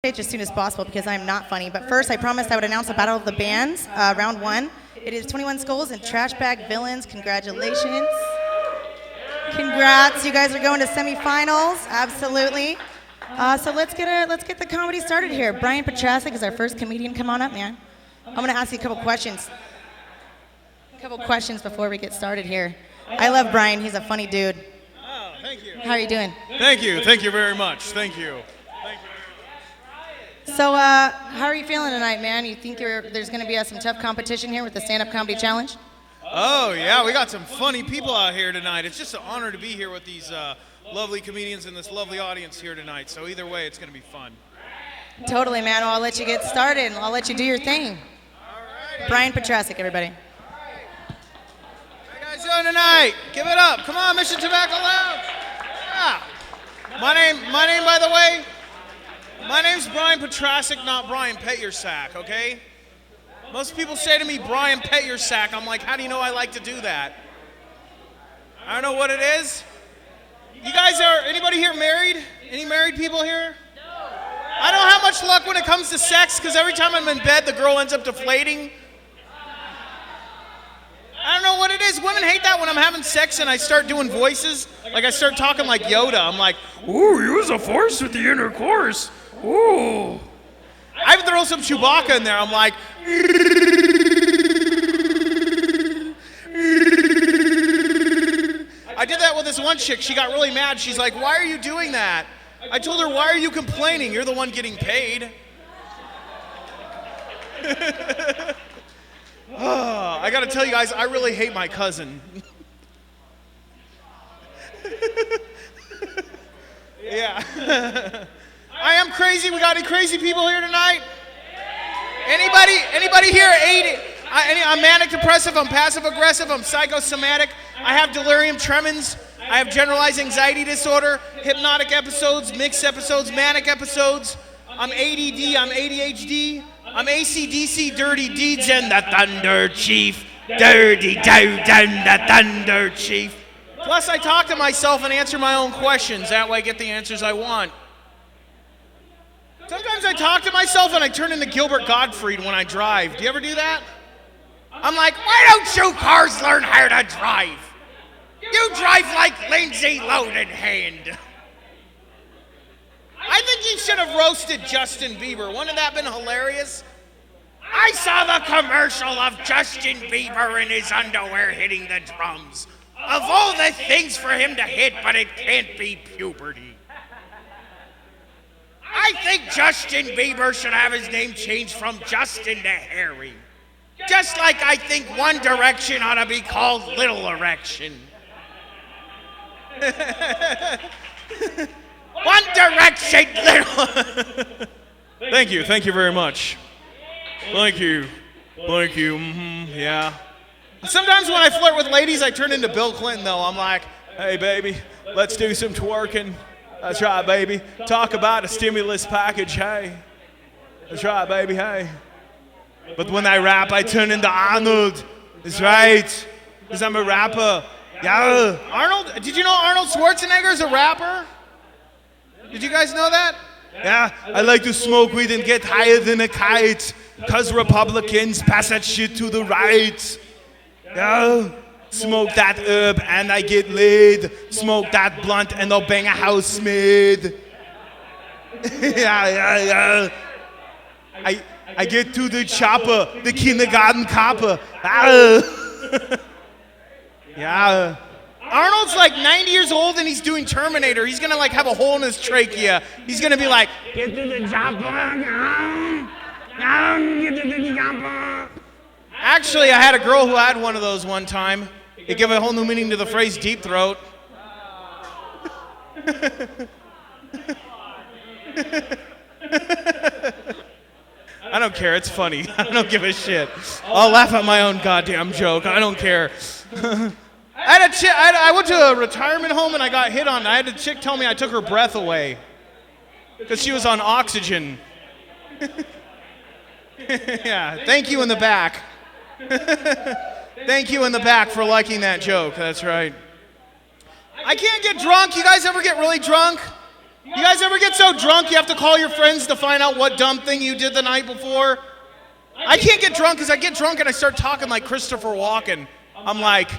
As soon as possible because I'm not funny. But first, I promised I would announce the Battle of the Bands, round one. It is 21 Skulls and Trash Bag Villains. Congratulations. Congrats, you guys are going to semifinals. Absolutely. So let's get the comedy started here. Brian Petrasek is our first comedian. Come on up, man. I'm gonna ask you a couple questions. Before we get started here. I love Brian. He's a funny dude. Oh, thank you. How are you doing? Thank you very much. Thank you. So, how are you feeling tonight, man? You think there's going to be some tough competition here with the stand-up comedy challenge? Oh, yeah, we got some funny people out here tonight. It's just an honor to be here with these lovely comedians and this lovely audience here tonight. So either way, it's going to be fun. Totally, man. Well, I'll let you get started, and I'll let you do your thing. All right. Brian Petrasek, everybody. How you guys doing tonight? Give it up. Come on, Mission Tobacco Lounge. Yeah. My name, by the way, my name's Brian Petrasek, not Brian Petrasek, okay? Most people say to me, Brian Petrasek. I'm like, how do you know I like to do that? I don't know what it is. You guys anybody here married? Any married people here? No. I don't have much luck when it comes to sex because every time I'm in bed, the girl ends up deflating. I don't know what it is. Women hate that when I'm having sex and I start doing voices. Like I start talking like Yoda. I'm like, ooh, use a force with the intercourse. Ooh. I even throw some Chewbacca in there. I'm like, I did that with this one chick. She got really mad. She's like, why are you doing that? I told her, why are you complaining? You're the one getting paid. Oh, I gotta tell you guys, I really hate my cousin. Yeah. I am crazy. We got any crazy people here tonight? Anybody here 80? I'm manic depressive, I'm passive aggressive, I'm psychosomatic, I have delirium tremens, I have generalized anxiety disorder, hypnotic episodes, mixed episodes, manic episodes, I'm ADD, I'm ADHD, I'm AC/DC, dirty deeds, and the Thunder Chief. Dirty down the Thunder Chief. Plus I talk to myself and answer my own questions, that way I get the answers I want. Sometimes I talk to myself and I turn into Gilbert Gottfried when I drive. Do you ever do that? I'm like, why don't you cars learn how to drive? You drive like Lindsay Lohan. I think you should have roasted Justin Bieber. Wouldn't that have been hilarious? I saw the commercial of Justin Bieber in his underwear hitting the drums. Of all the things for him to hit, but it can't be puberty. I think Justin Bieber should have his name changed from Justin to Harry. Just like I think One Direction ought to be called Little Erection. One Direction, Little. Thank you very much. Thank you, yeah. Sometimes when I flirt with ladies, I turn into Bill Clinton though. I'm like, hey baby, let's do some twerking. That's right, baby. Talk about a stimulus package, hey. That's right, baby, hey. But when I rap, I turn into Arnold. That's right, because I'm a rapper. Yeah. Arnold, did you know Arnold Schwarzenegger is a rapper? Did you guys know that? Yeah, I like to smoke weed and get higher than a kite, because Republicans pass that shit to the right. Yeah. Smoke that herb and I get laid. Smoke that blunt and I'll bang a housemaid. Yeah. I get to the chopper, the kindergarten copper. Yeah. Arnold's like 90 years old and he's doing Terminator. He's gonna like have a hole in his trachea. He's gonna be like, get to the chopper. Get to the chopper. Actually, I had a girl who had one of those one time. It gave a whole new meaning to the phrase deep throat. I don't care, it's funny. I don't give a shit. I'll laugh at my own goddamn joke. I don't care. I went to a retirement home and I got hit on. I had a chick tell me I took her breath away because she was on oxygen. Yeah, thank you in the back. Thank you in the back for liking that joke. That's right. I can't get drunk. You guys ever get really drunk? You guys ever get so drunk you have to call your friends to find out what dumb thing you did the night before? I can't get drunk because I get drunk and I start talking like Christopher Walken. I'm like,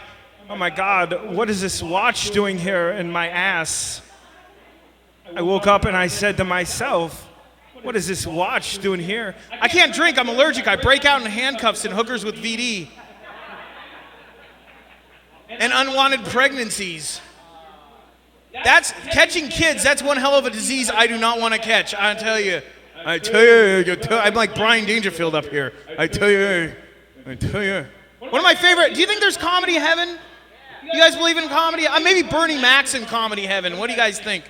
oh my God, what is this watch doing here in my ass? I woke up and I said to myself, what is this watch doing here? I can't drink, I'm allergic. I break out in handcuffs and hookers with VD. And unwanted pregnancies. That's catching kids. That's one hell of a disease I do not want to catch. I tell you. I'm like Brian Dangerfield up here. I tell you. One of my favorite. Do you think there's comedy heaven? You guys believe in comedy? Maybe Bernie Mac's in comedy heaven. What do you guys think?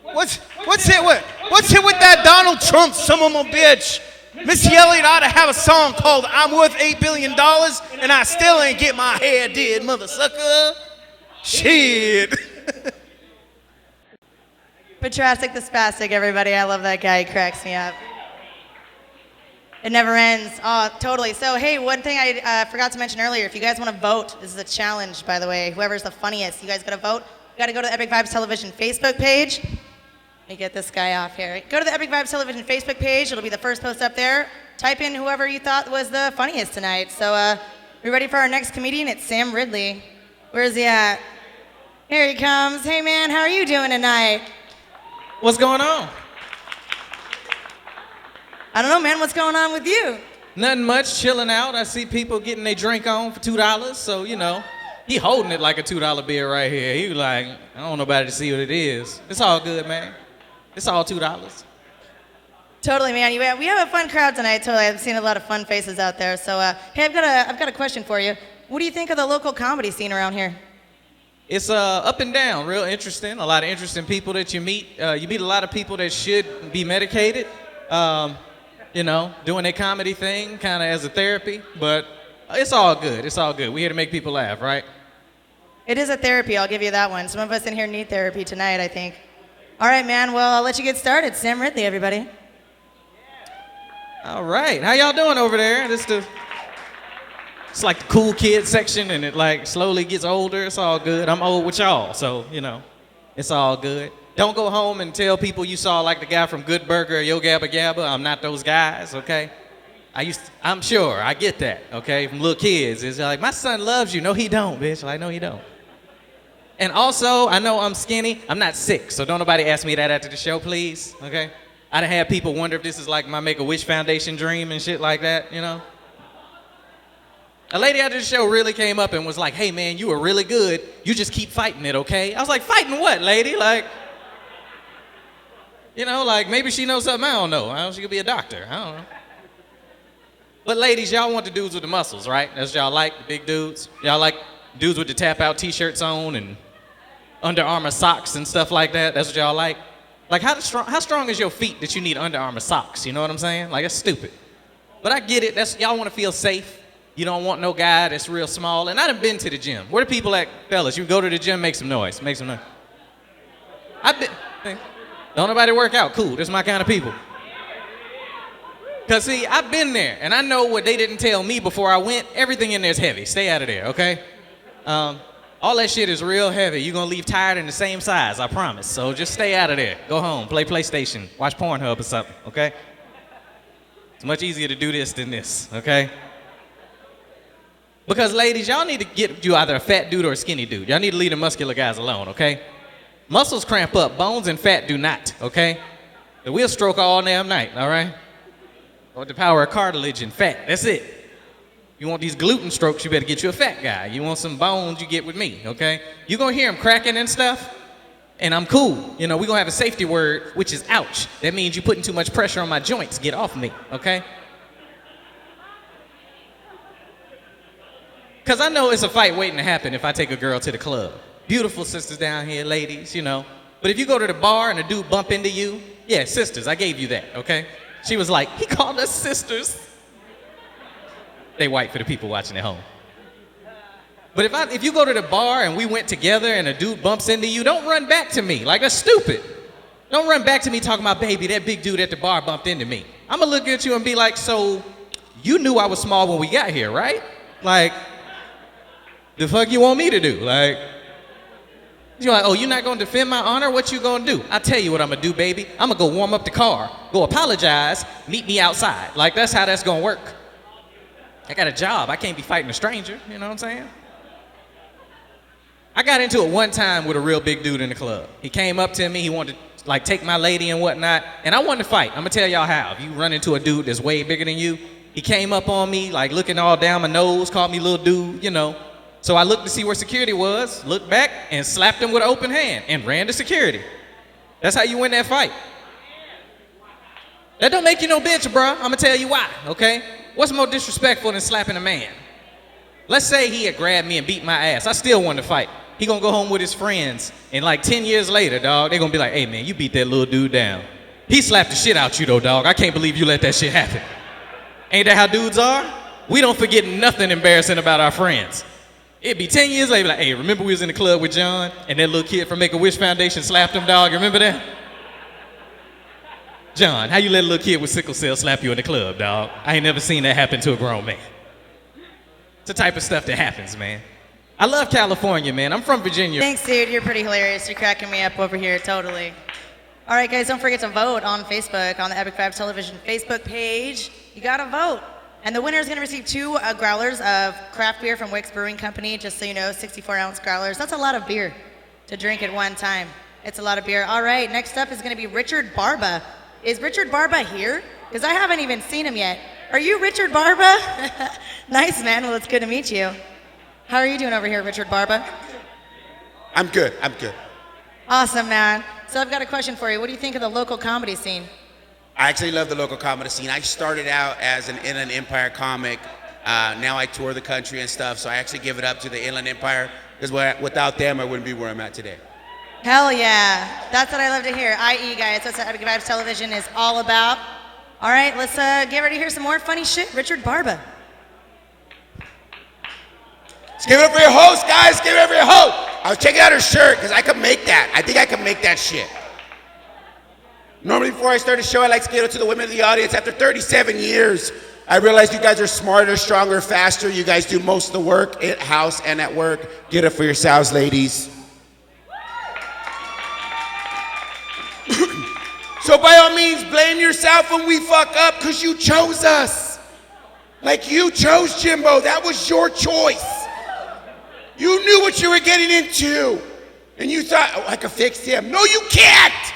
What's it with that Donald Trump son of a bitch? Missy Elliott ought to have a song called "I'm Worth $8 billion and I still ain't get my hair did, mother sucker." Shit. Petrasek the Spastic, everybody. I love that guy. He cracks me up. It never ends. Oh, totally. So, hey, one thing I forgot to mention earlier. If you guys want to vote, this is a challenge, by the way. Whoever's the funniest, you guys got to vote. You got to go to the Epic Vibes Television Facebook page. Let me get this guy off here. Go to the Epic Vibes Television Facebook page. It'll be the first post up there. Type in whoever you thought was the funniest tonight. So, we ready for our next comedian? It's Sam Ridley. Where is he at? Here he comes. Hey, man, how are you doing tonight? What's going on? I don't know, man. What's going on with you? Nothing much, chilling out. I see people getting their drink on for $2, so, you know, he holding it like a $2 beer right here. He like, I don't want nobody to see what it is. It's all good, man. It's all $2. Totally, man. We have a fun crowd tonight. Totally, I've seen a lot of fun faces out there. So, hey, I've got a question for you. What do you think of the local comedy scene around here? It's up and down, real interesting. A lot of interesting people that you meet. You meet a lot of people that should be medicated, you know, doing their comedy thing kind of as a therapy. But it's all good. It's all good. We're here to make people laugh, right? It is a therapy. I'll give you that one. Some of us in here need therapy tonight, I think. All right, man. Well, I'll let you get started. Sam Ridley, everybody. All right. How y'all doing over there? It's like the cool kid section, and it like slowly gets older. It's all good. I'm old with y'all, so, you know, it's all good. Don't go home and tell people you saw like the guy from Good Burger or Yo Gabba Gabba. I'm not those guys, okay? I'm sure, I get that, okay, from little kids. It's like, my son loves you. No, he don't, bitch. Like, no, he don't. And also, I know I'm skinny. I'm not sick, so don't nobody ask me that after the show, please, okay? I done had people wonder if this is like my Make-A-Wish Foundation dream and shit like that, you know? A lady after the show really came up and was like, hey, man, you were really good. You just keep fighting it, okay? I was like, fighting what, lady? Like, you know, like maybe she knows something I don't know. She could be a doctor. I don't know. But ladies, y'all want the dudes with the muscles, right? That's what y'all like, the big dudes. Y'all like dudes with the tap-out T-shirts on and Under Armour socks and stuff like that. That's what y'all like. Like, how strong is your feet that you need Under Armour socks? You know what I'm saying? Like, that's stupid. But I get it. Y'all want to feel safe. You don't want no guy that's real small. And I done been to the gym. Where the people at, fellas? You go to the gym, make some noise. Make some noise. Don't nobody work out. Cool. That's my kind of people. Because, see, I've been there, and I know what they didn't tell me before I went. Everything in there is heavy. Stay out of there, okay? All that shit is real heavy. You're going to leave tired in the same size, I promise. So just stay out of there. Go home, play PlayStation, watch Pornhub or something, okay? It's much easier to do this than this, okay? Because, ladies, y'all need to get you either a fat dude or a skinny dude. Y'all need to leave the muscular guys alone, okay? Muscles cramp up, bones and fat do not, okay? And we'll stroke all damn night, all right? Or the power of cartilage and fat, that's it. You want these gluten strokes, you better get you a fat guy. You want some bones, you get with me, okay? You're gonna hear him cracking and stuff, and I'm cool. You know, we're gonna have a safety word, which is ouch. That means you're putting too much pressure on my joints. Get off me, okay? Because I know it's a fight waiting to happen if I take a girl to the club. Beautiful sisters down here, ladies, you know. But if you go to the bar and a dude bump into you, yeah, sisters, I gave you that, okay? She was like, he called us sisters. They white for the people watching at home. But if you go to the bar and we went together and a dude bumps into you, don't run back to me. Like, that's stupid. Don't run back to me talking about, baby, that big dude at the bar bumped into me. I'm gonna look at you and be like, so you knew I was small when we got here, right? Like, the fuck you want me to do? Like, You're like, oh, you're not gonna defend my honor? What you gonna do? I'll tell you what I'm gonna do, baby. I'm gonna go warm up the car, go apologize, meet me outside. Like, that's how that's gonna work. I got a job. I can't be fighting a stranger. You know what I'm saying? I got into it one time with a real big dude in the club. He came up to me. He wanted to, like, take my lady and whatnot. And I wanted to fight. I'm gonna tell y'all how. If you run into a dude that's way bigger than you, he came up on me, like, looking all down my nose, called me little dude, you know. So I looked to see where security was, looked back, and slapped him with an open hand and ran to security. That's how you win that fight. That don't make you no bitch, bruh. I'm gonna tell you why, okay? What's more disrespectful than slapping a man? Let's say he had grabbed me and beat my ass. I still wanted to fight. He gonna go home with his friends, and like 10 years later, dog, they gonna be like, hey man, you beat that little dude down. He slapped the shit out you though, dog. I can't believe you let that shit happen. Ain't that how dudes are? We don't forget nothing embarrassing about our friends. It'd be 10 years later, like, hey, remember we was in the club with John, and that little kid from Make-A-Wish Foundation slapped him, dog? You remember that? John, how you let a little kid with sickle cell slap you in the club, dog? I ain't never seen that happen to a grown man. It's the type of stuff that happens, man. I love California, man. I'm from Virginia. Thanks, dude. You're pretty hilarious. You're cracking me up over here, totally. All right, guys, don't forget to vote on Facebook, on the Epic 5 Television Facebook page. You gotta vote. And the winner is gonna receive 2 growlers of craft beer from Wick's Brewing Company. Just so you know, 64-ounce growlers. That's a lot of beer to drink at one time. It's a lot of beer. All right, next up is gonna be Richard Barba. Is Richard Barba here? Because I haven't even seen him yet. Are you Richard Barba? Nice, man. Well, it's good to meet you. How are you doing over here, Richard Barba? I'm good. I'm good. Awesome, man. So I've got a question for you. What do you think of the local comedy scene? I actually love the local comedy scene. I started out as an Inland Empire comic. Now I tour the country and stuff, so I actually give it up to the Inland Empire, because without them, I wouldn't be where I'm at today. Hell yeah. That's what I love to hear. I.e., guys, that's what Epic Vibes Television is all about. All right, let's get ready to hear some more funny shit. Richard Barba. Let's give it up for your host, guys. Give it up for your host. I was checking out her shirt, because I could make that. I think I could make that shit. Normally, before I start a show, I like to give it to the women of the audience. After 37 years, I realize you guys are smarter, stronger, faster. You guys do most of the work at house and at work. Get it for yourselves, ladies. So by all means, blame yourself when we fuck up, because you chose us. Like you chose Jimbo. That was your choice. You knew what you were getting into. And you thought, oh, I could fix him. No, you can't.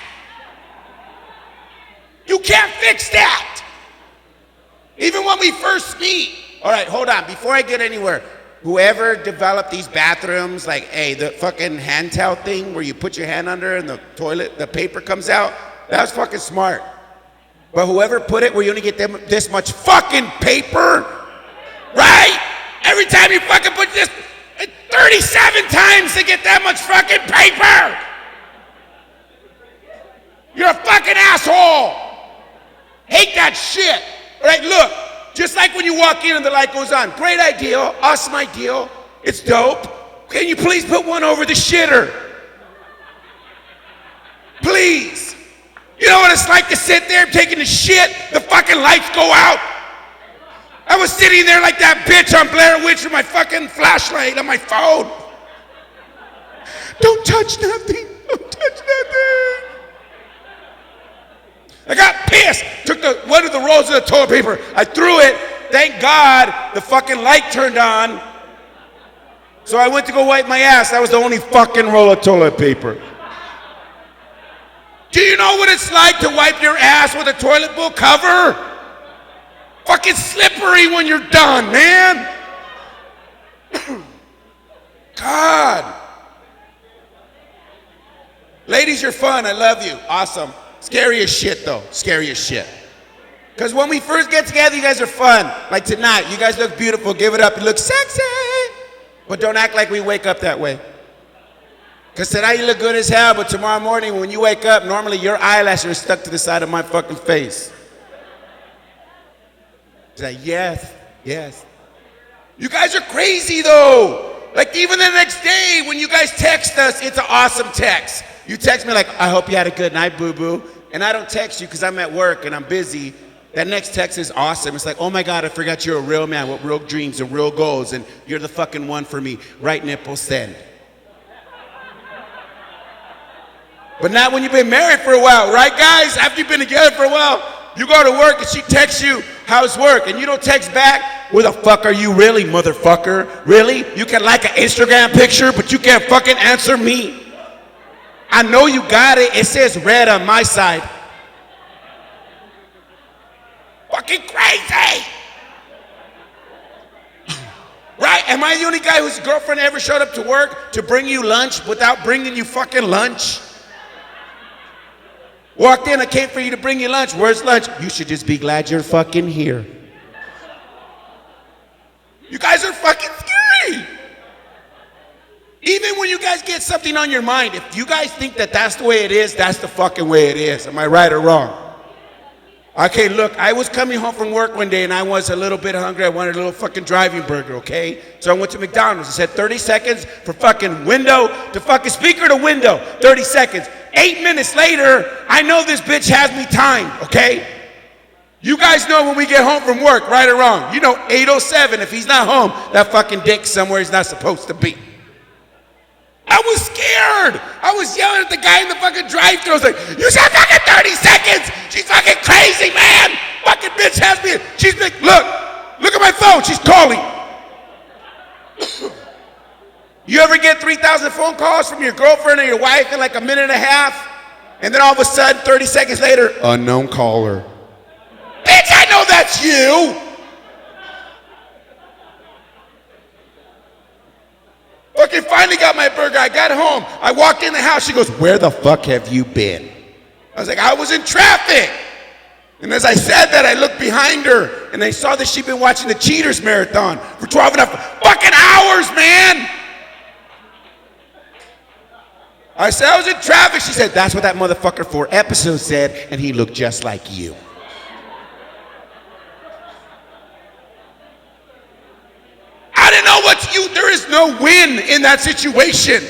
You can't fix that. Even when we first meet. All right, hold on. Before I get anywhere, whoever developed these bathrooms, like, hey, the fucking hand towel thing where you put your hand under and the toilet, the paper comes out, that was fucking smart. But whoever put it where you only get this much fucking paper, right? Every time you fucking put this, 37 times to get that much fucking paper. You're a fucking asshole. Hate that shit. All right, look, just like when you walk in and the light goes on. Great idea, awesome idea. It's dope. Can you please put one over the shitter? Please. You know what it's like to sit there taking a shit, the fucking lights go out? I was sitting there like that bitch on Blair Witch with my fucking flashlight on my phone. Don't touch nothing. Don't touch nothing. I got pissed. Took one of the rolls of the toilet paper. I threw it. Thank God the fucking light turned on. So I went to go wipe my ass. That was the only fucking roll of toilet paper. Do you know what it's like to wipe your ass with a toilet bowl cover? Fucking slippery when you're done, man. God. Ladies, you're fun. I love you. Awesome. Scary as shit, though. Scary as shit. Because when we first get together, you guys are fun. Like tonight, you guys look beautiful. Give it up. You look sexy. But don't act like we wake up that way. Because tonight you look good as hell, but tomorrow morning when you wake up, normally your eyelashes are stuck to the side of my fucking face. It's like, yes, yes. You guys are crazy, though. Like, even the next day when you guys text us, it's an awesome text. You text me like, I hope you had a good night, boo-boo. And I don't text you because I'm at work and I'm busy. That next text is awesome. It's like, oh my God, I forgot you're a real man with real dreams and real goals, and you're the fucking one for me. Right nipple, send. But not when you've been married for a while, right, guys? After you've been together for a while, you go to work and she texts you, how's work? And you don't text back, where the fuck are you really, motherfucker? Really? You can like an Instagram picture, but you can't fucking answer me? I know you got it. It says red on my side. Fucking crazy! Right? Am I the only guy whose girlfriend ever showed up to work to bring you lunch without bringing you fucking lunch? Walked in, I came for you to bring you lunch. Where's lunch? You should just be glad you're fucking here. You guys are fucking scary. Even when you guys get something on your mind, if you guys think that that's the way it is, that's the fucking way it is. Am I right or wrong? Okay, look, I was coming home from work one day and I was a little bit hungry. I wanted a little fucking driving burger, okay? So I went to McDonald's. I said 30 seconds for fucking window to fucking speaker to window. 30 seconds. 8 minutes later, I know this bitch has me timed, okay? You guys know when we get home from work, right or wrong. You know 8:07, if he's not home, that fucking dick's somewhere he's not supposed to be. I was scared. I was yelling at the guy in the fucking drive-thru. I was like, you said fucking 30 seconds. She's fucking crazy, man. Fucking bitch has me. She's been, look at my phone. She's calling. You ever get 3,000 phone calls from your girlfriend or your wife in like a minute and a half? And then all of a sudden, 30 seconds later, unknown caller. Bitch, I know that's you. Fucking finally got my burger. I got home. I walked in the house. She goes, where the fuck have you been? I was like, I was in traffic. And as I said that, I looked behind her and I saw that she'd been watching the Cheaters Marathon for 12 and a half fucking hours, man. I said, I was in traffic. She said, that's what that motherfucker 4 episodes said, and he looked just like you. I didn't know what to do. There is no win in that situation.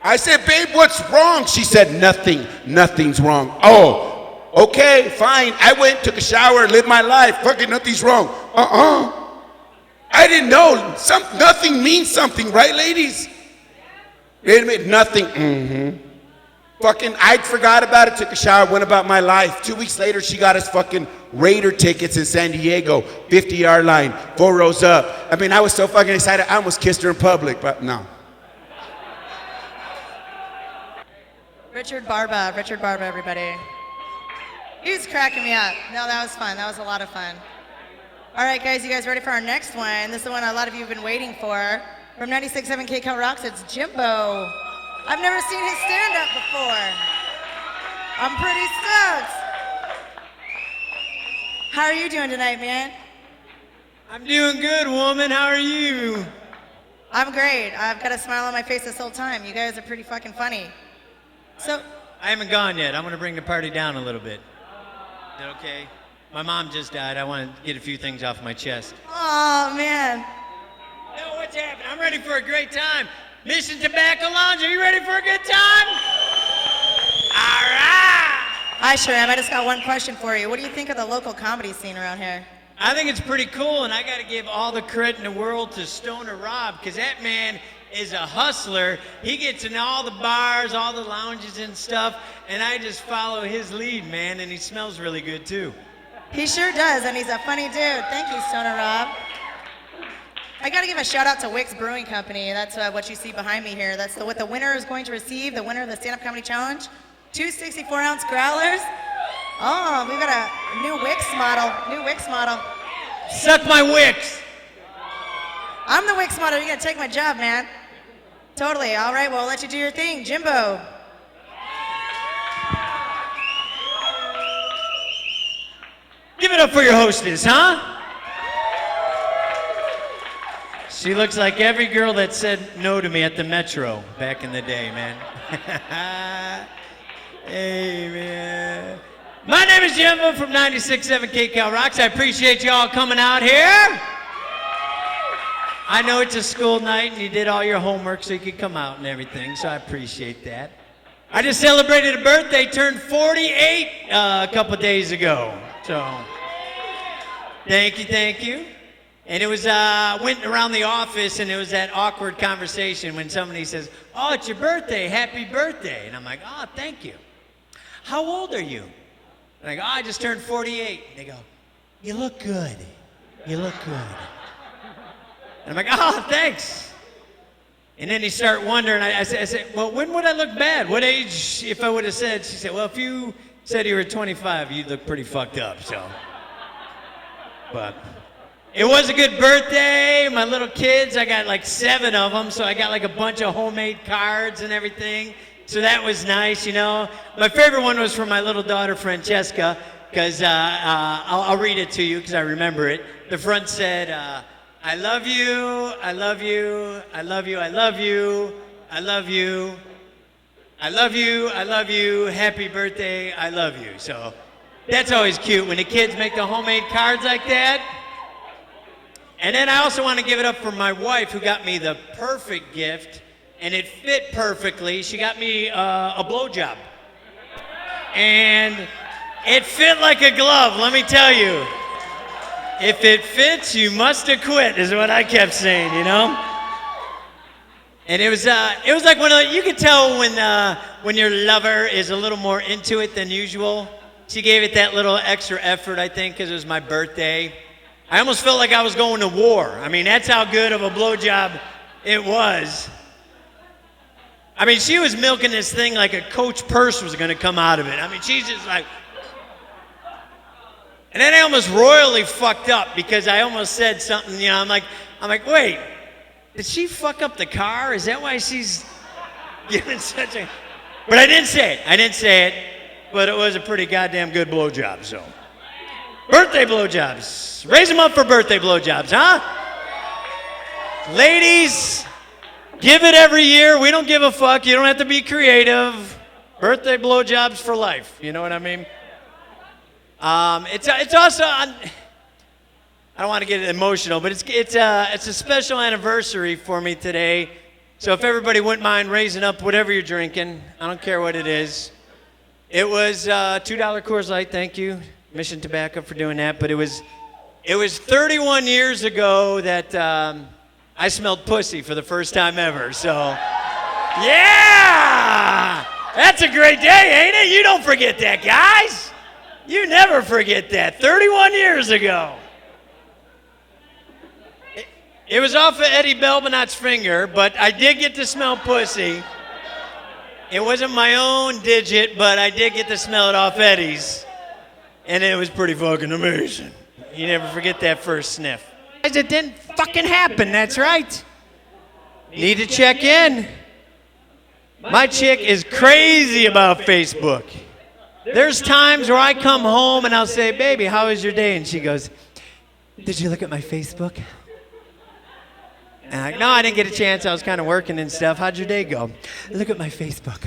I said, babe, what's wrong? She said, nothing. Nothing's wrong. Oh, okay, fine. I went, took a shower, lived my life. Fucking nothing's wrong. I didn't know. Nothing means something, right, ladies? Wait a minute, nothing. Fucking, I forgot about it, took a shower, went about my life. 2 weeks later, she got us fucking Raider tickets in San Diego, 50-yard line, 4 rows up. I mean, I was so fucking excited, I almost kissed her in public, but no. Richard Barba, everybody. He was cracking me up. No, that was fun. That was a lot of fun. All right, guys, you guys ready for our next one? This is the one a lot of you have been waiting for. From 96.7 KCAL Rocks, it's Jimbo. I've never seen his stand-up before. I'm pretty stoked. How are you doing tonight, man? I'm doing good, woman. How are you? I'm great. I've got a smile on my face this whole time. You guys are pretty fucking funny. So, I haven't gone yet. I'm going to bring the party down a little bit. Is that okay? My mom just died. I want to get a few things off my chest. oh man. Yo, what's happening? I'm ready for a great time. Mission Tobacco Lounge, are you ready for a good time? All right. Hi, Sharem. I just got one question for you. What do you think of the local comedy scene around here? I think it's pretty cool, and I got to give all the credit in the world to Stoner Rob, because that man is a hustler. He gets in all the bars, all the lounges and stuff, and I just follow his lead, man, and he smells really good, too. He sure does, and he's a funny dude. Thank you, Stoner Rob. I got to give a shout out to Wick's Brewing Company. That's what you see behind me here. That's what the winner is going to receive, the winner of the Stand-Up Comedy Challenge. 2 64-ounce growlers. Oh, we've got a new Wicks model. Suck my wicks. I'm the Wicks model. You're going to take my job, man. Totally. All right, well, I'll let you do your thing. Jimbo. Give it up for your hostess, huh? She looks like every girl that said no to me at the Metro back in the day, man. Hey, man. My name is Jimbo from 96.7 KCAL Rocks. I appreciate y'all coming out here. I know it's a school night and you did all your homework so you could come out and everything, so I appreciate that. I just celebrated a birthday, turned 48 a couple days ago. So, thank you. And it was, went around the office, and it was that awkward conversation when somebody says, oh, it's your birthday, happy birthday. And I'm like, oh, thank you. How old are you? And I go, oh, I just turned 48. And they go, you look good. You look good. And I'm like, oh, thanks. And then they start wondering, I said, well, when would I look bad? What age, if I would have said? She said, well, if you said you were 25, you'd look pretty fucked up, so. But it was a good birthday. My little kids, I got like 7 of them, so I got like a bunch of homemade cards and everything. So that was nice, you know. My favorite one was from my little daughter, Francesca, because I'll read it to you because I remember it. The front said, I love you, I love you, I love you, I love you, I love you, I love you, I love you, happy birthday, I love you. So that's always cute when the kids make the homemade cards like that. And then I also want to give it up for my wife who got me the perfect gift, and it fit perfectly. She got me a blowjob. And it fit like a glove, let me tell you. If it fits, you must have quit, is what I kept saying, you know? And it was like you could tell when your lover is a little more into it than usual. She gave it that little extra effort, I think, because it was my birthday. I almost felt like I was going to war. I mean, that's how good of a blowjob it was. I mean, she was milking this thing like a Coach purse was going to come out of it. I mean, she's just like... And then I almost royally fucked up because I almost said something, you know, I'm like, wait, did she fuck up the car? Is that why she's giving such a... But I didn't say it, but it was a pretty goddamn good blowjob, so... Birthday blowjobs. Raise them up for birthday blowjobs, huh? Ladies, give it every year. We don't give a fuck. You don't have to be creative. Birthday blowjobs for life. You know what I mean? It's also I don't want to get emotional, but it's a special anniversary for me today. So if everybody wouldn't mind raising up whatever you're drinking, I don't care what it is. It was $2 Coors Light. Thank you. Mission Tobacco for doing that, but it was 31 years ago that I smelled pussy for the first time ever, so yeah! That's a great day, ain't it? You don't forget that, guys! You never forget that. 31 years ago. It was off of Eddie Belbinot's finger, but I did get to smell pussy. It wasn't my own digit, but I did get to smell it off Eddie's. And it was pretty fucking amazing. You never forget that first sniff. It didn't fucking happen, that's right. Need to check in. My chick is crazy about Facebook. There's times where I come home and I'll say, baby, how was your day? And she goes, did you look at my Facebook? And I'm like, no, I didn't get a chance. I was kind of working and stuff. How'd your day go? Look at my Facebook.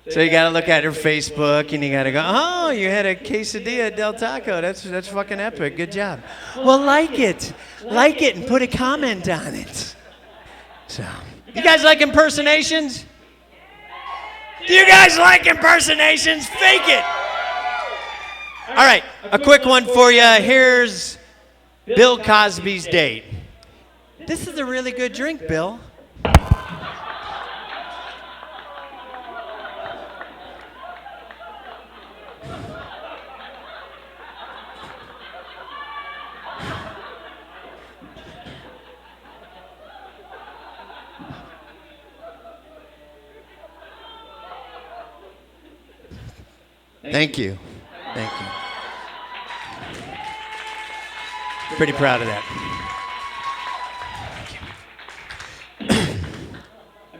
So you gotta look at her Facebook and you gotta go, oh, you had a quesadilla at Del Taco. That's fucking epic. Good job. Well, like it and put a comment on it. So, you guys like impersonations? Do you guys like impersonations? Fake it. All right, a quick one for you. Here's Bill Cosby's date. This is a really good drink, Bill. Thank you. Thank you. Pretty proud of that.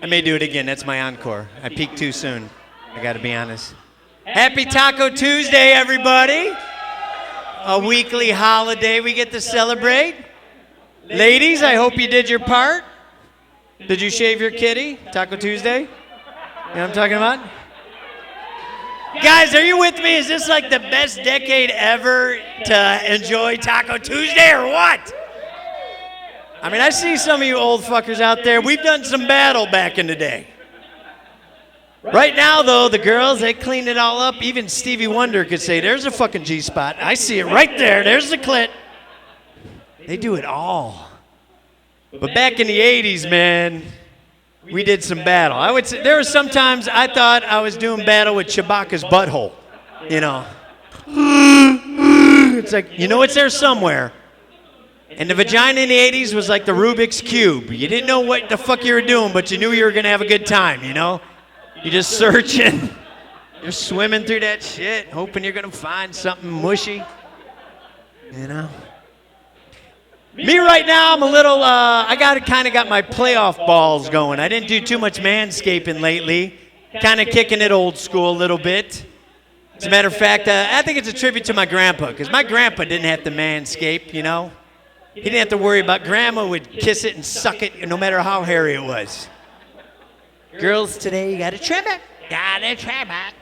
I may do it again. That's my encore. I peaked too soon. I got to be honest. Happy Taco Tuesday, everybody. A weekly holiday we get to celebrate. Ladies, I hope you did your part. Did you shave your kitty? Taco Tuesday? You know what I'm talking about? Guys, are you with me? Is this like the best decade ever to enjoy Taco Tuesday or what? I mean, I see some of you old fuckers out there. We've done some battle back in the day. Right now, though, the girls, they cleaned it all up. Even Stevie Wonder could say, there's a fucking G-spot. I see it right there. There's the clit. They do it all. But back in the 80s, man, we did some battle. I would say there were some times I thought I was doing battle with Chewbacca's butthole. You know. It's like, you know it's there somewhere. And the vagina in the 80s was like the Rubik's Cube. You didn't know what the fuck you were doing, but you knew you were going to have a good time, you know? You're just searching. You're swimming through that shit, hoping you're going to find something mushy. You know? Me right now, I'm a little, I kind of got my playoff balls going. I didn't do too much manscaping lately. Kind of kicking it old school a little bit. As a matter of fact, I think it's a tribute to my grandpa, because my grandpa didn't have to manscape, you know? He didn't have to worry about grandma would kiss it and suck it no matter how hairy it was. Girls today, you gotta trim it. Gotta trim it.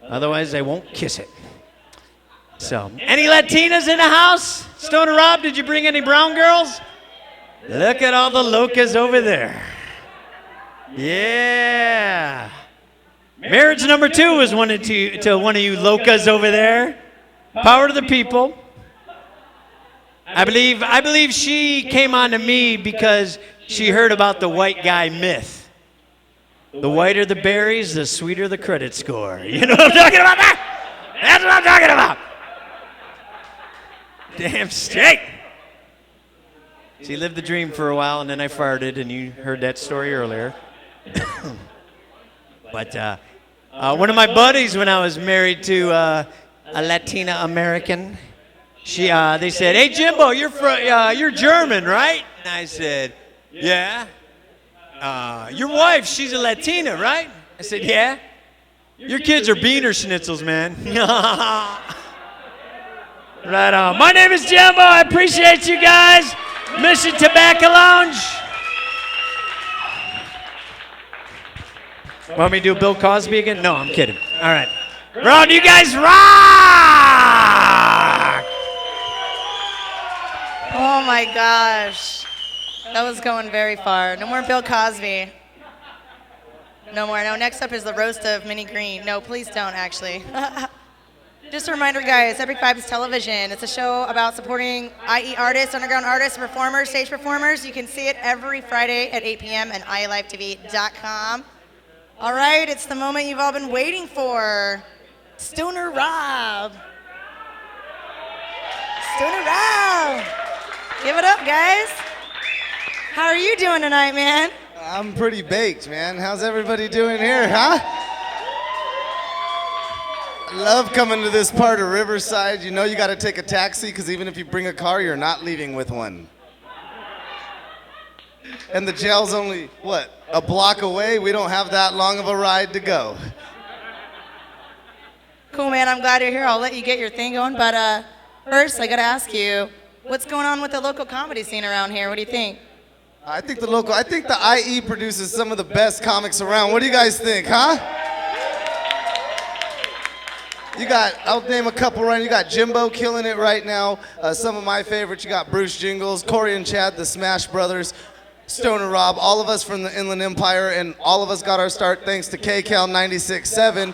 Otherwise, they won't kiss it. So, any Latinas in the house? Stoner Rob, did you bring any brown girls? Look at all the locas over there. Yeah. Marriage number 2 is one to one of you locas over there. Power to the people. I believe she came on to me because she heard about the white guy myth. The whiter the berries, the sweeter the credit score. You know what I'm talking about? That's what I'm talking about. Damn straight. She lived the dream for a while, and then I farted, and you heard that story earlier. But one of my buddies, when I was married to a Latina American, they said, "Hey Jimbo, you're German, right?" And I said, "Yeah." Your wife, she's a Latina, right? I said, "Yeah." Your kids are Beaner Schnitzels, man. Right on. My name is Jimbo. I appreciate you guys. Mission Tobacco Lounge. Want me to do Bill Cosby again? No, I'm kidding. All right. Ron, you guys rock! Oh my gosh. That was going very far. No more Bill Cosby. No more. No, next up is the roast of Minnie Green. No, please don't, actually. Just a reminder, guys, Epik Vibes Television. It's a show about supporting IE artists, underground artists, performers, stage performers. You can see it every Friday at 8 p.m. on ielivetv.com. All right, it's the moment you've all been waiting for. Stoner Rob. Stoner Rob. Give it up, guys. How are you doing tonight, man? I'm pretty baked, man. How's everybody doing here, huh? I love coming to this part of Riverside. You know you got to take a taxi because even if you bring a car, you're not leaving with one. And the jail's only, what, a block away? We don't have that long of a ride to go. Cool, man. I'm glad you're here. I'll let you get your thing going. But first, I got to ask you, what's going on with the local comedy scene around here? What do you think? I think the IE produces some of the best comics around. What do you guys think, huh? I'll name a couple right now. You got Jimbo killing it right now. Some of my favorites, you got Bruce Jingles, Corey and Chad, the Smash Brothers, Stoner Rob, all of us from the Inland Empire, and all of us got our start thanks to KCAL 96.7.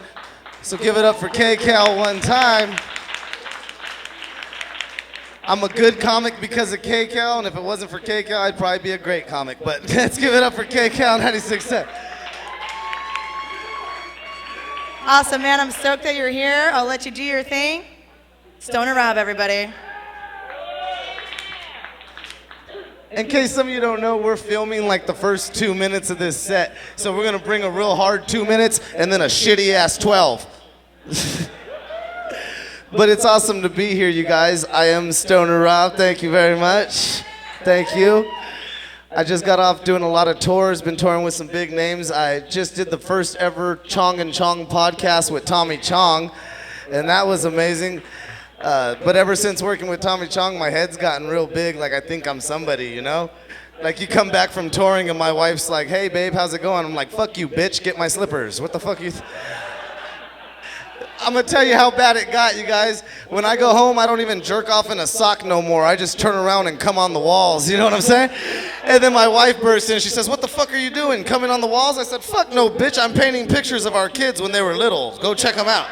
So give it up for KCAL one time. I'm a good comic because of KCAL, and if it wasn't for KCAL, I'd probably be a great comic. But let's give it up for KCAL 96.7. Awesome, man. I'm stoked that you're here. I'll let you do your thing. Stoner Rob, everybody. In case some of you don't know, we're filming like the first 2 minutes of this set. So we're going to bring a real hard 2 minutes and then a shitty-ass 12. But it's awesome to be here, you guys. I am Stoner Rob. Thank you very much. Thank you. I just got off doing a lot of tours, been touring with some big names. I just did the first ever Chong and Chong podcast with Tommy Chong, and that was amazing. But ever since working with Tommy Chong, my head's gotten real big, like I think I'm somebody, you know? Like you come back from touring and my wife's like, "Hey babe, how's it going?" I'm like, "Fuck you, bitch, get my slippers." What the fuck you I'm gonna tell you how bad it got, you guys. When I go home, I don't even jerk off in a sock no more. I just turn around and come on the walls, you know what I'm saying? And then my wife bursts in, she says, "What the fuck are you doing, coming on the walls?" I said, "Fuck no, bitch, I'm painting pictures of our kids when they were little. Go check them out."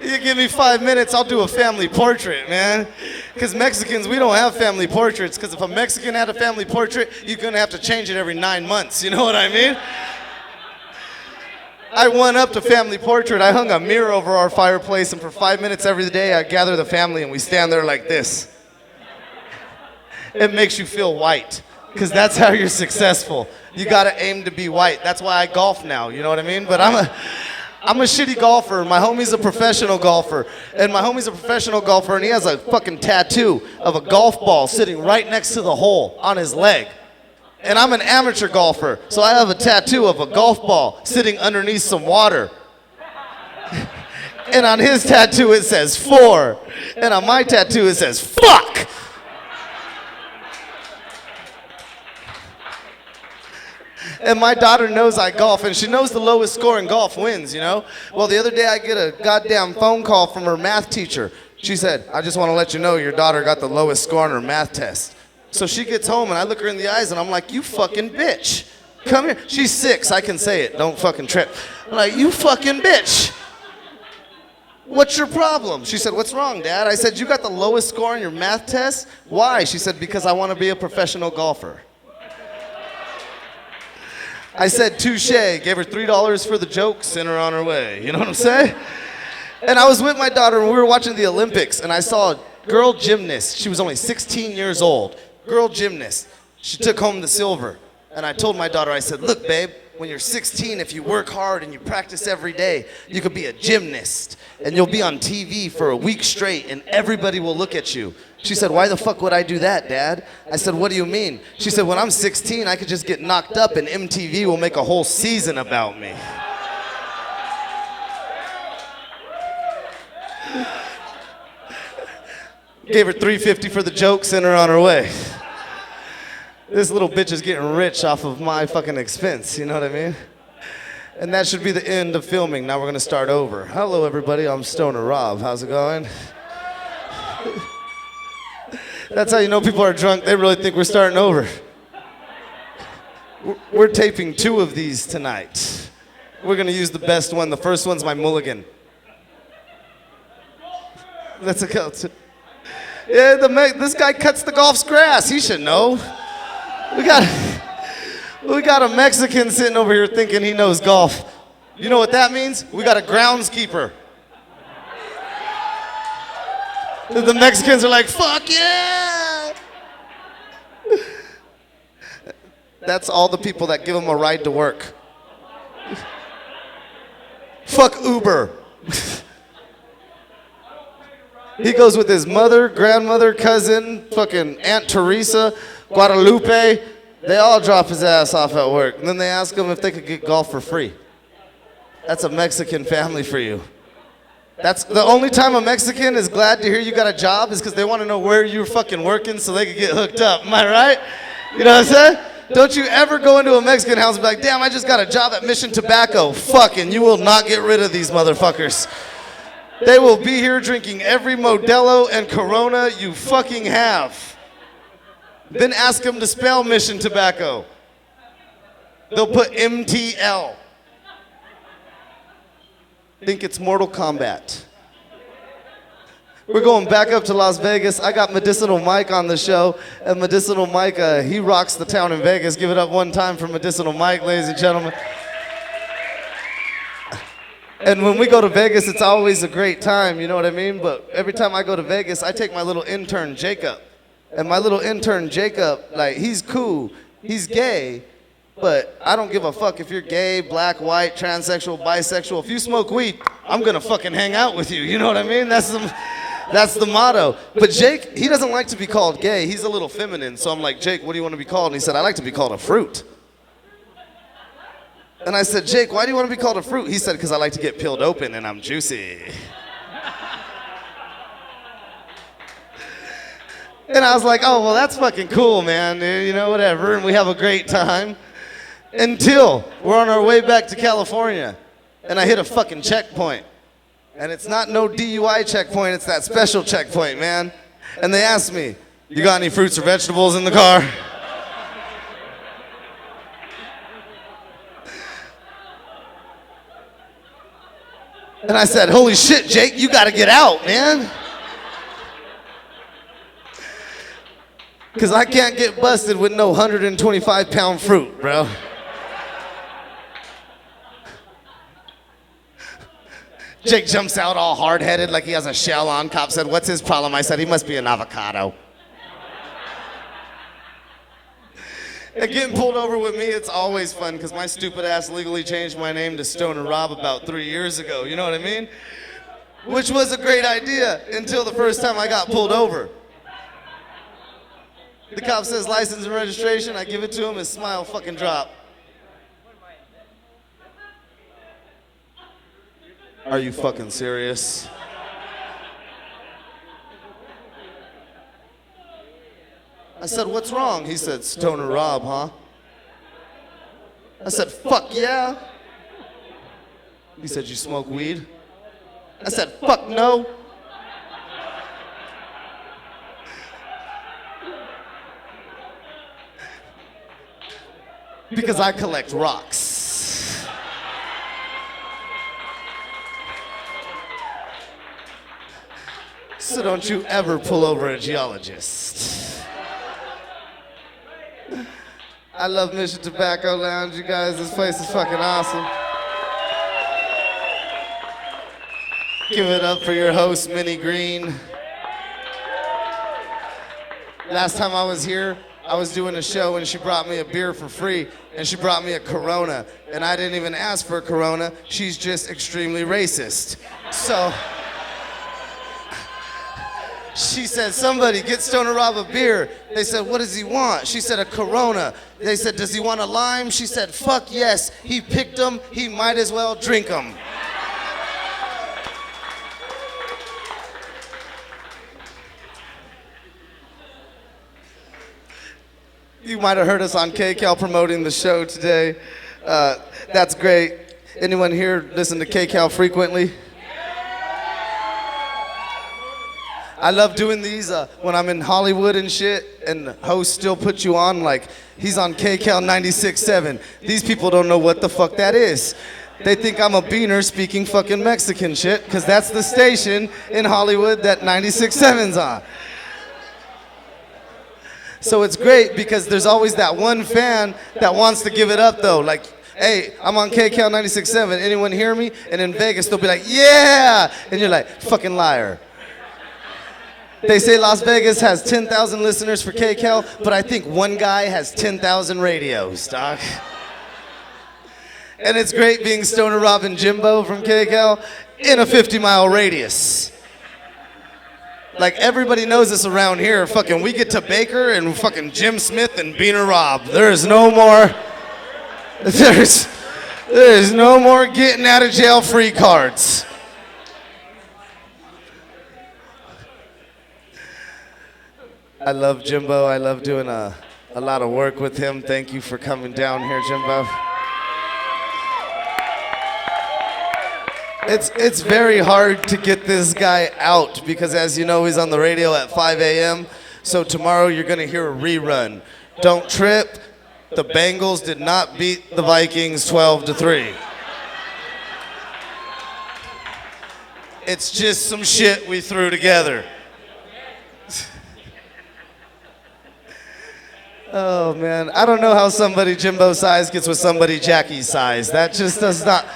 You give me 5 minutes, I'll do a family portrait, man. Because Mexicans, we don't have family portraits. Because if a Mexican had a family portrait, you're going to have to change it every 9 months. You know what I mean? I went up to family portrait. I hung a mirror over our fireplace, and for 5 minutes every day, I gather the family, and we stand there like this. It makes you feel white, because that's how you're successful. You got to aim to be white. That's why I golf now, you know what I mean? But I'm a shitty golfer. My homie's a professional golfer. And my homie's a professional golfer, and he has a fucking tattoo of a golf ball sitting right next to the hole on his leg. And I'm an amateur golfer, so I have a tattoo of a golf ball sitting underneath some water. And on his tattoo it says 4. And on my tattoo it says fuck. And my daughter knows I golf, and she knows the lowest score in golf wins, you know? Well, the other day I get a goddamn phone call from her math teacher. She said, I just want to let you know your daughter got the lowest score on her math test. So she gets home, and I look her in the eyes, and I'm like, you fucking bitch. Come here. She's 6. I can say it. Don't fucking trip. I'm like, you fucking bitch. What's your problem? She said, what's wrong, Dad? I said, you got the lowest score on your math test? Why? She said, because I want to be a professional golfer. I said, touche, gave her $3 for the joke, sent her on her way. You know what I'm saying? And I was with my daughter, and we were watching the Olympics, and I saw a girl gymnast. She was only 16 years old. Girl gymnast. She took home the silver. And I told my daughter, I said, look, babe, when you're 16, if you work hard and you practice every day, you could be a gymnast. And you'll be on TV for a week straight, and everybody will look at you. She said, why the fuck would I do that, Dad? I said, what do you mean? She said, when I'm 16, I could just get knocked up, and MTV will make a whole season about me. Gave her $3.50 for the joke, sent her on her way. This little bitch is getting rich off of my fucking expense, you know what I mean? And that should be the end of filming. Now we're gonna start over. Hello everybody, I'm Stoner Rob. How's it going? That's how you know people are drunk. They really think we're starting over. We're taping 2 of these tonight. We're gonna use the best one. The first one's my mulligan. That's a cut. Yeah, this guy cuts the golf's grass. He should know. We got a Mexican sitting over here thinking he knows golf. You know what that means? We got a groundskeeper. The Mexicans are like, fuck yeah! That's all the people that give him a ride to work. Fuck Uber. He goes with his mother, grandmother, cousin, fucking Aunt Teresa, Guadalupe. They all drop his ass off at work. And then they ask him if they could get golf for free. That's a Mexican family for you. That's the only time a Mexican is glad to hear you got a job is because they want to know where you're fucking working so they can get hooked up. Am I right? You know what I'm saying? Don't you ever go into a Mexican house and be like, damn, I just got a job at Mission Tobacco. Fucking, you will not get rid of these motherfuckers. They will be here drinking every Modelo and Corona you fucking have. Then ask them to spell Mission Tobacco. They'll put MTL. Think it's Mortal Kombat. We're going back up to Las Vegas. I got Medicinal Mike on the show, and Medicinal Mike, he rocks the town in Vegas. Give it up one time for Medicinal Mike, ladies and gentlemen. And when we go to Vegas, it's always a great time, you know what I mean? But every time I go to Vegas, I take my little intern, Jacob. And my little intern, Jacob, like, he's cool. He's gay, but I don't give a fuck if you're gay, black, white, transsexual, bisexual. If you smoke weed, I'm gonna fucking hang out with you, you know what I mean? That's the motto. But Jake, he doesn't like to be called gay. He's a little feminine. So I'm like, Jake, what do you want to be called? And he said, I like to be called a fruit. And I said, Jake, why do you want to be called a fruit? He said, because I like to get peeled open and I'm juicy. And I was like, oh, well, that's fucking cool, man. You know, whatever. And we have a great time. Until we're on our way back to California. And I hit a fucking checkpoint. And it's not no DUI checkpoint. It's that special checkpoint, man. And they asked me, you got any fruits or vegetables in the car? And I said, holy shit, Jake, you gotta get out, man. Because I can't get busted with no 125-pound fruit, bro. Jake jumps out all hard-headed like he has a shell on. Cop said, what's his problem? I said, he must be an avocado. And getting pulled over with me, it's always fun because my stupid ass legally changed my name to Stoner Rob about 3 years ago, you know what I mean? Which was a great idea until the first time I got pulled over. The cop says license and registration, I give it to him, his smile fucking drop. Are you fucking serious? I said, what's wrong? He said, Stoner Rob, huh? I said, fuck yeah. He said, you smoke weed? I said, fuck no. Because I collect rocks. So don't you ever pull over a geologist. I love Mission Tobacco Lounge, you guys. This place is fucking awesome. Give it up for your host, Minnie Green. Last time I was here, I was doing a show and she brought me a beer for free and she brought me a Corona and I didn't even ask for a Corona. She's just extremely racist. So she said, somebody get Stoner Rob a beer. They said, what does he want? She said, a Corona. They said, does he want a lime? She said, fuck yes. He picked them. He might as well drink them. You might have heard us on KCAL promoting the show today. That's great. Anyone here listen to KCAL frequently? I love doing these when I'm in Hollywood and shit, and hosts still put you on like he's on KCAL 96.7. These people don't know what the fuck that is. They think I'm a beaner speaking fucking Mexican shit, because that's the station in Hollywood that 96.7's on. So it's great because there's always that one fan that wants to give it up though. Like, hey, I'm on KCAL 96.7. Anyone hear me? And in Vegas, they'll be like, yeah! And you're like, fucking liar. They say Las Vegas has 10,000 listeners for KCAL, but I think one guy has 10,000 radios, doc. And it's great being Stoner Rob and Jimbo from KCAL in a 50-mile radius. Like, everybody knows us around here. Fucking, we get to Baker and fucking Jim Smith and Beaner Rob. There's no more getting out of jail free cards. I love Jimbo. I love doing a lot of work with him. Thank you for coming down here, Jimbo. It's very hard to get this guy out because, as you know, he's on the radio at 5 a.m. So tomorrow you're going to hear a rerun. Don't trip. The Bengals did not beat the Vikings 12-3. It's just some shit we threw together. Oh, man. I don't know how somebody Jimbo size gets with somebody Jackie size. That just does not...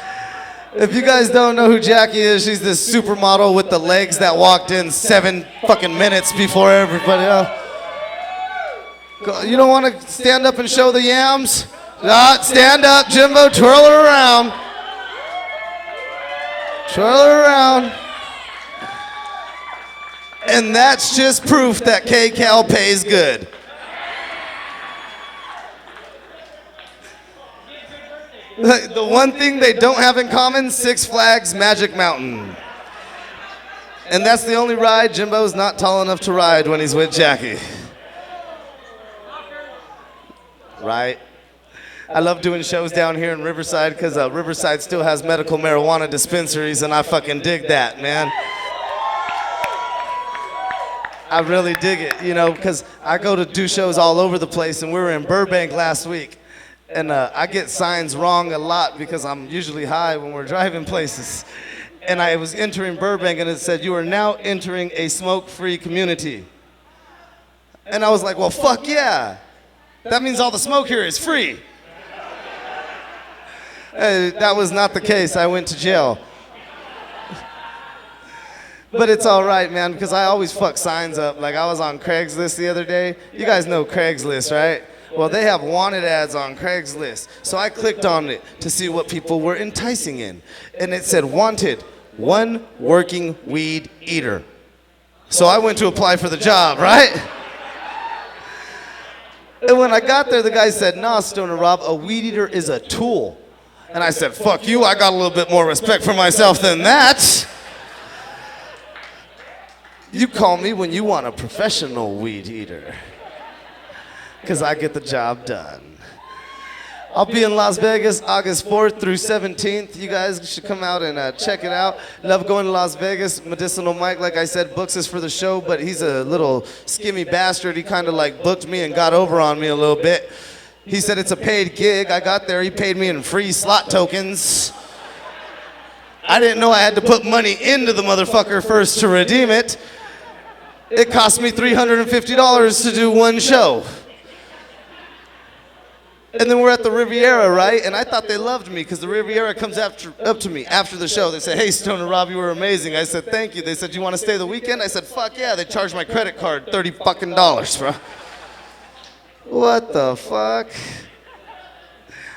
If you guys don't know who Jackie is, she's this supermodel with the legs that walked in 7 fucking minutes before everybody else. You don't want to stand up and show the yams? Stand up, Jimbo, twirl her around. Twirl her around. And that's just proof that KCAL pays good. The one thing they don't have in common, Six Flags Magic Mountain. And that's the only ride Jimbo's not tall enough to ride when he's with Jackie. Right? I love doing shows down here in Riverside because Riverside still has medical marijuana dispensaries, and I fucking dig that, man. I really dig it, you know, because I go to do shows all over the place, and we were in Burbank last week. And I get signs wrong a lot because I'm usually high when we're driving places. and I was entering Burbank, and it said, "You are now entering a smoke-free community." And I was like, well, fuck yeah. That means all the smoke here is free. That was not the case. I went to jail. But it's all right, man, because I always fuck signs up. Like, I was on Craigslist the other day. You guys know Craigslist, right? Well, they have wanted ads on Craigslist. So I clicked on it to see what people were enticing in. And it said, wanted, one working weed eater. So I went to apply for the job, right? And when I got there, the guy said, "Nah, Stoner Rob, a weed eater is a tool." And I said, "Fuck you, I got a little bit more respect for myself than that. You call me when you want a professional weed eater, because I get the job done." I'll be in Las Vegas August 4th through 17th. You guys should come out and check it out. Love going to Las Vegas. Medicinal Mike, like I said, books us for the show, but he's a little skimmy bastard. He kind of like booked me and got over on me a little bit. He said it's a paid gig. I got there, he paid me in free slot tokens. I didn't know I had to put money into the motherfucker first to redeem it. It cost me $350 to do one show. And then we're at the Riviera, right? And I thought they loved me because the Riviera comes up to me after the show. They say, "Hey, Stoner Rob, you were amazing." I said, "Thank you." They said, "You want to stay the weekend?" I said, "Fuck yeah." They charged my credit card $30 fucking, bro. What the fuck?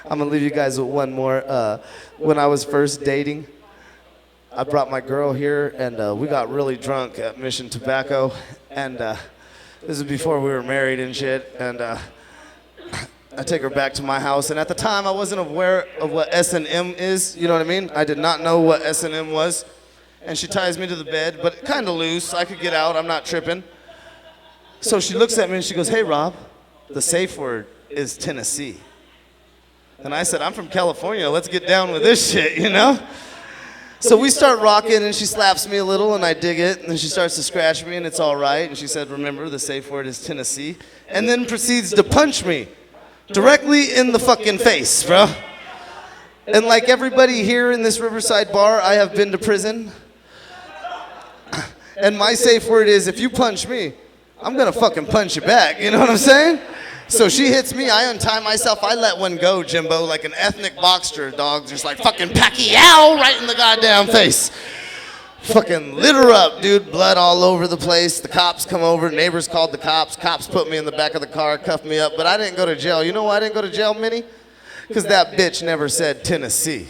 I'm going to leave you guys with one more. When I was first dating, I brought my girl here, and we got really drunk at Mission Tobacco. And this is before we were married and shit. And I take her back to my house, and at the time I wasn't aware of what S&M is, you know what I mean? I did not know what S&M was. And she ties me to the bed, but kind of loose. I could get out, I'm not tripping. So she looks at me and she goes, "Hey Rob, the safe word is Tennessee." And I said, "I'm from California, let's get down with this shit, you know?" So we start rocking, and she slaps me a little, and I dig it, and then she starts to scratch me, and it's all right. And she said, "Remember, the safe word is Tennessee," and then proceeds to punch me directly in the fucking face, bro. And like everybody here in this Riverside bar, I have been to prison. And my safe word is, if you punch me, I'm gonna fucking punch you back, you know what I'm saying? So she hits me, I untie myself, I let one go, Jimbo, like an ethnic boxer, dog, just like fucking Pacquiao right in the goddamn face. Fucking lit her up, dude. Blood all over the place. The cops come over. Neighbors called the cops. Cops put me in the back of the car, cuffed me up. But I didn't go to jail. You know why I didn't go to jail, Minnie? Because that bitch never said Tennessee.